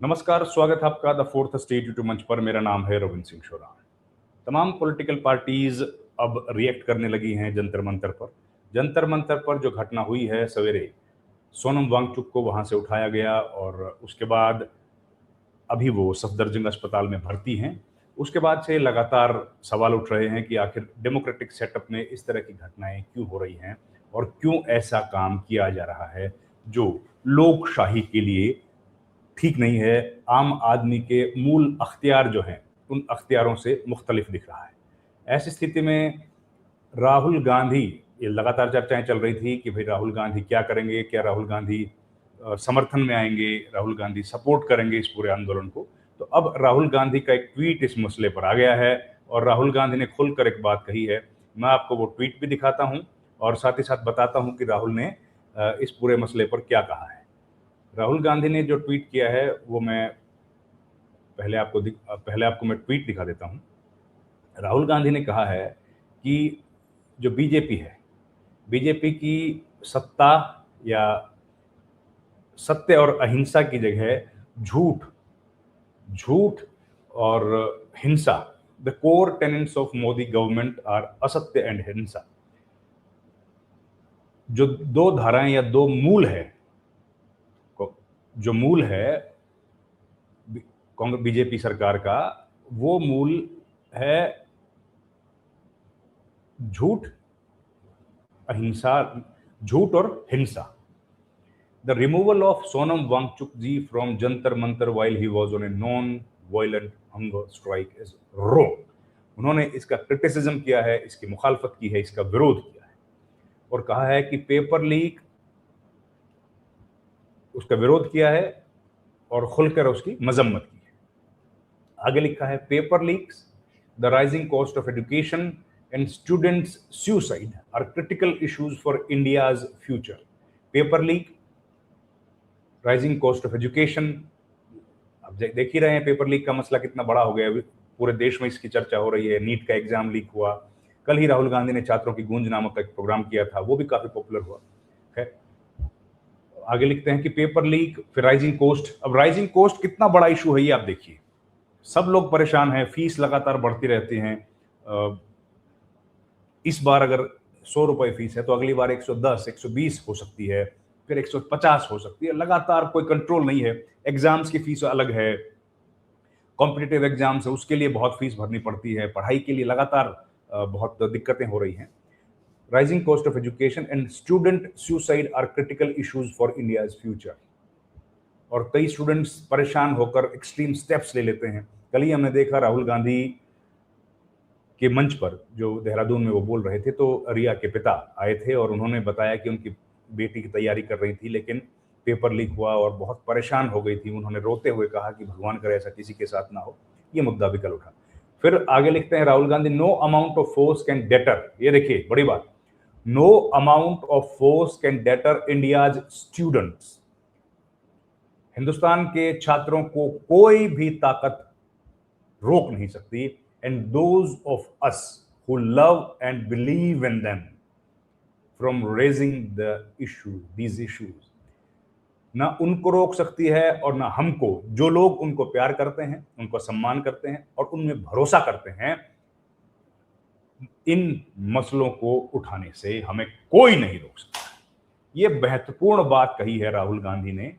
नमस्कार, स्वागत है आपका द फोर्थ स्टेट यूट्यूब मंच पर। मेरा नाम है रविंद्र सिंह शोरा। तमाम पॉलिटिकल पार्टीज अब रिएक्ट करने लगी हैं जंतर मंतर पर। जंतर मंतर पर जो घटना हुई है सवेरे, सोनम वांगचुक को वहां से उठाया गया और उसके बाद अभी वो सफदरजंग अस्पताल में भर्ती हैं। उसके बाद से लगातार सवाल उठ रहे हैं कि आखिर डेमोक्रेटिक सेटअप में इस तरह की घटनाएं क्यों हो रही हैं और क्यों ऐसा काम किया जा रहा है जो लोकशाही के लिए ठीक नहीं है, आम आदमी के मूल अख्तियार जो हैं उन अख्तियारों से मुख्तलिफ दिख रहा है। ऐसी स्थिति में राहुल गांधी, ये लगातार चर्चाएं चल रही थी कि भाई राहुल गांधी क्या करेंगे, क्या राहुल गांधी समर्थन में आएंगे, राहुल गांधी सपोर्ट करेंगे इस पूरे आंदोलन को। तो अब राहुल गांधी का एक ट्वीट इस मसले पर आ गया है और राहुल गांधी ने खुलकर एक बात कही है। मैं आपको वो ट्वीट भी दिखाता हूं और साथ ही साथ बताता हूं कि राहुल ने इस पूरे मसले पर क्या कहा है। राहुल गांधी ने जो ट्वीट किया है वो मैं पहले आपको मैं ट्वीट दिखा देता हूं। राहुल गांधी ने कहा है कि जो बीजेपी है, बीजेपी की सत्ता या सत्य और अहिंसा की जगह झूठ झूठ और हिंसा, the core tenets of Modi government are असत्य एंड हिंसा। जो दो धाराएं या दो मूल है, जो मूल है कांग्रेस बीजेपी सरकार का, वो मूल है झूठ, अहिंसा, झूठ और हिंसा। The removal of Sonam Wangchuk ji from Jantar Mantar while he was on a non violent hunger strike is wrong. उन्होंने इसका क्रिटिसिज्म किया है, इसकी मुखालफत की है, इसका विरोध किया है और कहा है कि पेपर लीक, उसका विरोध किया है और खुलकर उसकी मजम्मत की है। आगे लिखा है, paper leaks, the rising cost of education and students suicide are critical issues for India's future. Paper leak, rising cost of education, अब देख ही रहे हैं पेपर लीक का मसला कितना बड़ा हो गया। पूरे देश में इसकी चर्चा हो रही है। नीट का एग्जाम लीक हुआ, कल ही राहुल गांधी ने छात्रों की गूंज नामक एक प्रोग्राम किया था, वो भी काफी पॉपुलर हुआ है। आगे लिखते हैं कि पेपर लीक, फिर राइजिंग कॉस्ट। अब राइजिंग कॉस्ट कितना बड़ा इशू है ये आप देखिए। सब लोग परेशान हैं, फीस लगातार बढ़ती रहती हैं। इस बार अगर 100 रुपए फीस है तो अगली बार 110, 120 हो सकती है, फिर 150 हो सकती है। लगातार कोई कंट्रोल नहीं है। एग्जाम्स की फीस अलग है, कॉम्पिटिटिव एग्जाम्स है उसके लिए बहुत फीस भरनी पड़ती है, पढ़ाई के लिए लगातार बहुत दिक्कतें हो रही हैं। Rising cost of education and student suicide are critical issues for India's future. और कई स्टूडेंट्स परेशान होकर एक्सट्रीम स्टेप्स ले लेते हैं। कल ही हमने देखा राहुल गांधी के मंच पर जो देहरादून में वो बोल रहे थे, तो रिया के पिता आए थे और उन्होंने बताया कि उनकी बेटी की तैयारी कर रही थी, लेकिन पेपर लीक हुआ और बहुत परेशान हो गई थी। उन्होंने रोते हुए कहा कि भगवान करे ऐसा किसी के साथ ना हो। ये मुद्दा भी कल उठा। फिर आगे लिखते हैं Rahul Gandhi, no amount of force can deter, ये देखिए बड़ी बात, no amount of force can deter India's students. Hindustan के छात्रों को कोई भी ताकत रोक नहीं सकती। And those of us who love and believe in them from raising the issue, these issues, ना उनको रोक सकती है और ना हमको। जो लोग उनको प्यार करते हैं, उनको सम्मान करते हैं और उनमें भरोसा करते हैं, इन मसलों को उठाने से हमें कोई नहीं रोक सकता। ये महत्वपूर्ण बात कही है राहुल गांधी ने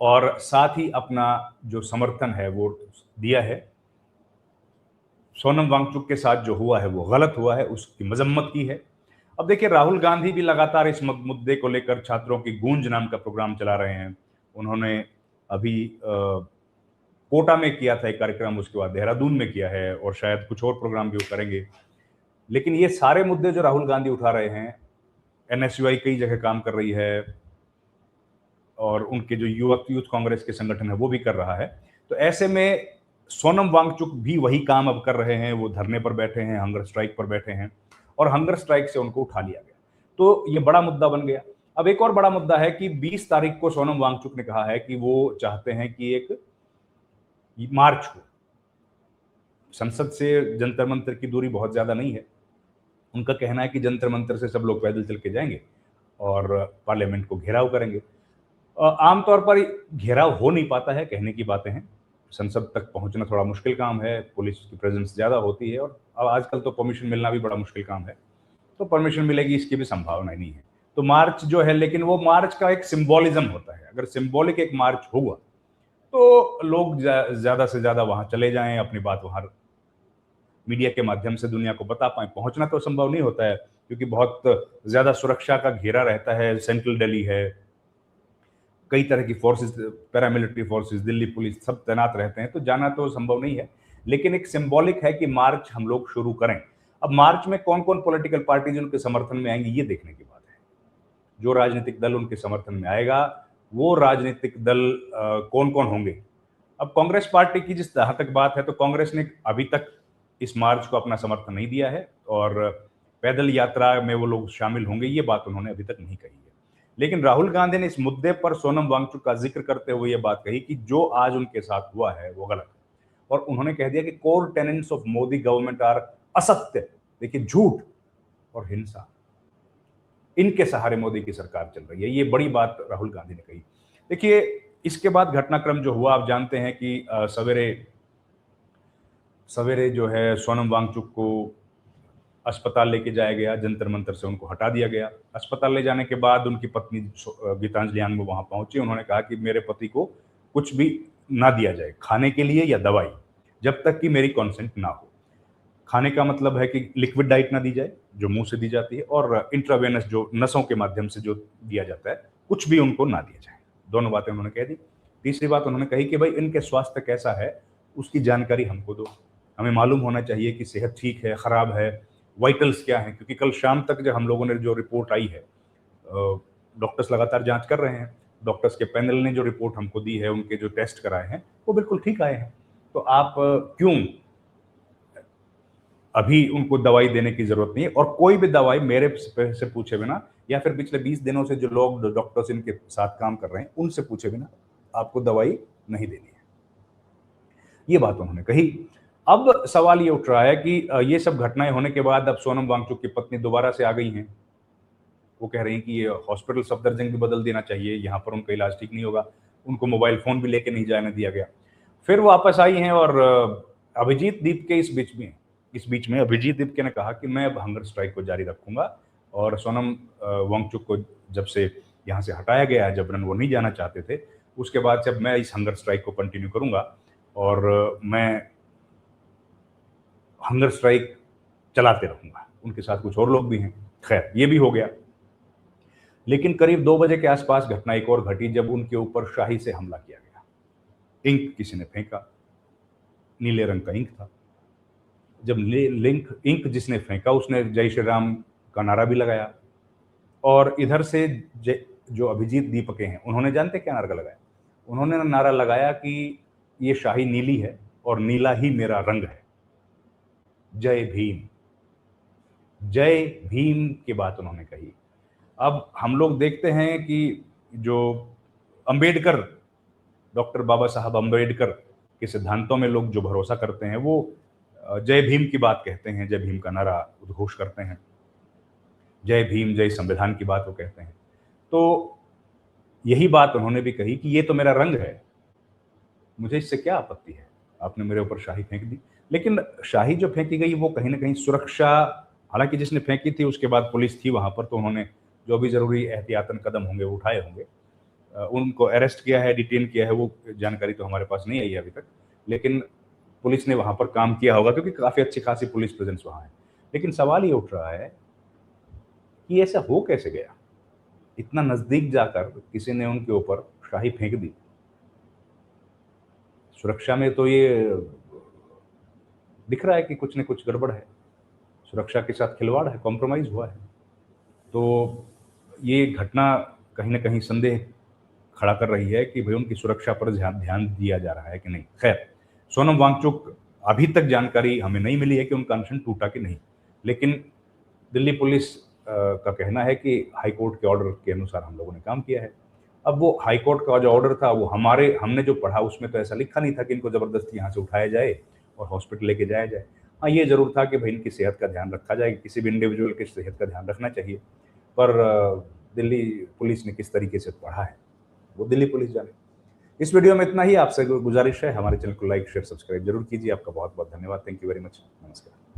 और साथ ही अपना जो समर्थन है वो दिया है। सोनम वांगचुक के साथ जो हुआ है वो गलत हुआ है, उसकी मजम्मत की है। अब देखिए राहुल गांधी भी लगातार इस मुद्दे को लेकर छात्रों की गूंज नाम का प्रोग्राम चला रहे हैं। उन्होंने अभी कोटा में किया था एक कार्यक्रम, उसके बाद देहरादून में किया है और शायद कुछ और प्रोग्राम भी वो करेंगे। लेकिन ये सारे मुद्दे जो राहुल गांधी उठा रहे हैं, एनएसयूआई कई जगह काम कर रही है और उनके जो यूथ कांग्रेस के संगठन है वो भी कर रहा है। तो ऐसे में सोनम वांगचुक भी वही काम अब कर रहे हैं। वो धरने पर बैठे हैं, हंगर स्ट्राइक पर बैठे हैं और हंगर स्ट्राइक से उनको उठा लिया गया। तो ये बड़ा मुद्दा बन गया। अब एक और बड़ा मुद्दा है कि 20 तारीख को सोनम वांगचुक ने कहा है कि वो चाहते हैं कि एक मार्च हो। संसद से जंतर मंतर की दूरी बहुत ज्यादा नहीं है। उनका कहना है कि जंतर मंतर से सब लोग पैदल चल के जाएंगे और पार्लियामेंट को घेराव करेंगे। आमतौर पर घेराव हो नहीं पाता है, कहने की बातें हैं। संसद तक पहुँचना थोड़ा मुश्किल काम है, पुलिस की प्रेज़ेंस ज़्यादा होती है और अब आजकल तो परमिशन मिलना भी बड़ा मुश्किल काम है। तो परमिशन मिलेगी इसकी भी संभावना नहीं है। तो मार्च जो है, लेकिन वो मार्च का एक सिंबोलिज़्म होता है। अगर सिंबॉलिक एक मार्च हुआ, तो लोग ज़्यादा से ज़्यादा वहाँ चले जाएँ, अपनी बात वहाँ मीडिया के माध्यम से दुनिया को बता पाएँ। पहुँचना तो संभव नहीं होता है, क्योंकि बहुत ज़्यादा सुरक्षा का घेरा रहता है, सेंट्रल दिल्ली है, कई तरह की forces, paramilitary forces, Delhi police सब तैनात रहते हैं, तो जाना तो संभव नहीं है। लेकिन एक सिंबॉलिक है कि मार्च हम लोग शुरू करें। अब मार्च में कौन-कौन पॉलिटिकल पार्टीज़ उनके समर्थन में आएँगी, ये देखने की बात है। जो राजनीतिक दल उनके समर्थन में आएगा, वो राजनीतिक दल कौन-कौन होंगे? अब कांग्रेस पार्टी की जिस जहाँ तक बात है, तो कांग्रेस ने अभी तक इस मार्च को अपना समर्थन नहीं दिया है और पैदल यात्रा में वो लोग शामिल होंगे, ये बात उन्होंने अभी तक नहीं कही है। लेकिन राहुल गांधी ने इस मुद्दे पर सोनम वांगचुक का जिक्र करते हुए ये बात कही कि जो आज उनके साथ हुआ है, वो गलत है। और उन्होंने कह दिया कि core tenets of Modi government are असत्य, देखिए झूठ और हिंसा, इनके सहारे मोदी की सरकार चल रही है। ये बड़ी बात राहुल गांधी ने कही। देखिए, इसके बाद घटनाक्रम जो हुआ, आप जानते हैं कि सवेरे सवेरे जो है सोनम वांगचुक को अस्पताल लेके जाया गया, जंतर मंतर से उनको हटा दिया गया। अस्पताल ले जाने के बाद उनकी पत्नी गीतांजलि यांग वहां पहुंची। उन्होंने कहा कि मेरे पति को कुछ भी ना दिया जाए, खाने के लिए या दवाई, जब तक कि मेरी कॉन्सेंट ना हो। खाने का मतलब है कि लिक्विड डाइट ना दी जाए, जो मुंह से दी जाती है, और इंट्रावेनस, जो नसों के माध्यम से जो दिया जाता है, कुछ भी उनको ना दिया जाए। दोनों बातें उन्होंने कह दी। तीसरी बात उन्होंने कही कि भाई, इनके स्वास्थ्य कैसा है, उसकी जानकारी हमको दो। हमें मालूम होना चाहिए कि सेहत ठीक है, खराब है, वाइटल्स क्या हैं, क्योंकि कल शाम तक जब हम लोगों ने जो रिपोर्ट आई है, डॉक्टर्स लगातार जांच कर रहे हैं। डॉक्टर्स के पैनल ने जो रिपोर्ट हमको दी है, उनके जो टेस्ट कराए हैं, वो बिल्कुल ठीक आए हैं। तो आप क्यों अभी उनको दवाई देने की जरूरत नहीं है? और कोई भी दवाई मेरे से पूछे बिना, या फिर पिछले 20 दिनों से जो लोग डॉक्टर्स इनके साथ काम कर रहे हैं, उनसे पूछे बिना आपको दवाई नहीं देनी है। ये बात उन्होंने कही। अब सवाल ये उठ रहा है कि ये सब घटनाएं होने के बाद अब सोनम वांगचुक की पत्नी दोबारा से आ गई हैं। वो कह रही हैं कि ये हॉस्पिटल सफदरजंग भी बदल देना चाहिए, यहाँ पर उनका इलाज ठीक नहीं होगा। उनको मोबाइल फ़ोन भी लेके नहीं जाने दिया गया। फिर वो वापस आई हैं और अभिजीत दीपके इस बीच में अभिजीत दीपके ने कहा कि मैं अब हंगर स्ट्राइक को जारी रखूँगा, और सोनम वांगचुक को जब से यहाँ से हटाया गया है, जबरन वो नहीं जाना चाहते थे, उसके बाद से अब मैं इस हंगर स्ट्राइक को कंटिन्यू करूँगा, और मैं हंगर स्ट्राइक चलाते रहूँगा। उनके साथ कुछ और लोग भी हैं। खैर, ये भी हो गया। लेकिन करीब 2 बजे के आसपास घटना एक और घटी, जब उनके ऊपर शाही से हमला किया गया। इंक किसी ने फेंका, नीले रंग का इंक था। जब इंक जिसने फेंका, उसने जय श्री राम का नारा भी लगाया, और इधर से जो अभिजीत दीपके हैं, उन्होंने जानते क्या नारा लगाया? उन्होंने नारा लगाया कि ये शाही नीली है और नीला ही मेरा रंग है, जय भीम। जय भीम की बात उन्होंने कही। अब हम लोग देखते हैं कि जो अंबेडकर, डॉक्टर बाबा साहब अंबेडकर के सिद्धांतों में लोग जो भरोसा करते हैं, वो जय भीम की बात कहते हैं, जय भीम का नारा उद्घोष करते हैं, जय भीम, जय संविधान की बात वो कहते हैं। तो यही बात उन्होंने भी कही कि ये तो मेरा रंग है, मुझे इससे क्या आपत्ति है, आपने मेरे ऊपर शाही फेंक दी। लेकिन शाही जो फेंकी गई, वो कहीं ना कहीं सुरक्षा, हालांकि जिसने फेंकी थी उसके बाद पुलिस थी वहां पर, तो उन्होंने जो भी जरूरी एहतियातन कदम होंगे वो उठाए होंगे। उनको अरेस्ट किया है, डिटेन किया है, वो जानकारी तो हमारे पास नहीं आई है अभी तक। लेकिन पुलिस ने वहां पर काम किया होगा, क्योंकि काफ़ी अच्छी खासी पुलिस प्रेजेंस वहां है। लेकिन सवाल ये उठ रहा है कि ऐसा हो कैसे गया? इतना नज़दीक जाकर किसी ने उनके ऊपर शाही फेंक दी। सुरक्षा में तो ये दिख रहा है कि कुछ न कुछ गड़बड़ है, सुरक्षा के साथ खिलवाड़ है, कॉम्प्रोमाइज़ हुआ है। तो ये घटना कहीं न कहीं संदेह खड़ा कर रही है कि भई उनकी सुरक्षा पर ध्यान दिया जा रहा है कि नहीं। खैर, सोनम वांगचुक, अभी तक जानकारी हमें नहीं मिली है कि उनका अनशन टूटा कि नहीं। लेकिन दिल्ली पुलिस का कहना है कि हाई कोर्ट के ऑर्डर के अनुसार हम लोगों ने काम किया है। अब वो हाई कोर्ट का जो ऑर्डर था, वो हमने जो पढ़ा उसमें तो ऐसा लिखा नहीं था कि इनको ज़बरदस्ती यहाँ से उठाया जाए और हॉस्पिटल लेके जाया जाए। हाँ, ये ज़रूर था कि भई इनकी सेहत का ध्यान रखा जाए, किसी भी इंडिविजुअल की सेहत का ध्यान रखना चाहिए। पर दिल्ली पुलिस ने किस तरीके से पढ़ा है, वो दिल्ली पुलिस जाने। इस वीडियो में इतना ही। आपसे गुजारिश है हमारे चैनल को लाइक शेयर सब्सक्राइब जरूर कीजिए। आपका बहुत बहुत धन्यवाद। Thank you very much. नमस्कार।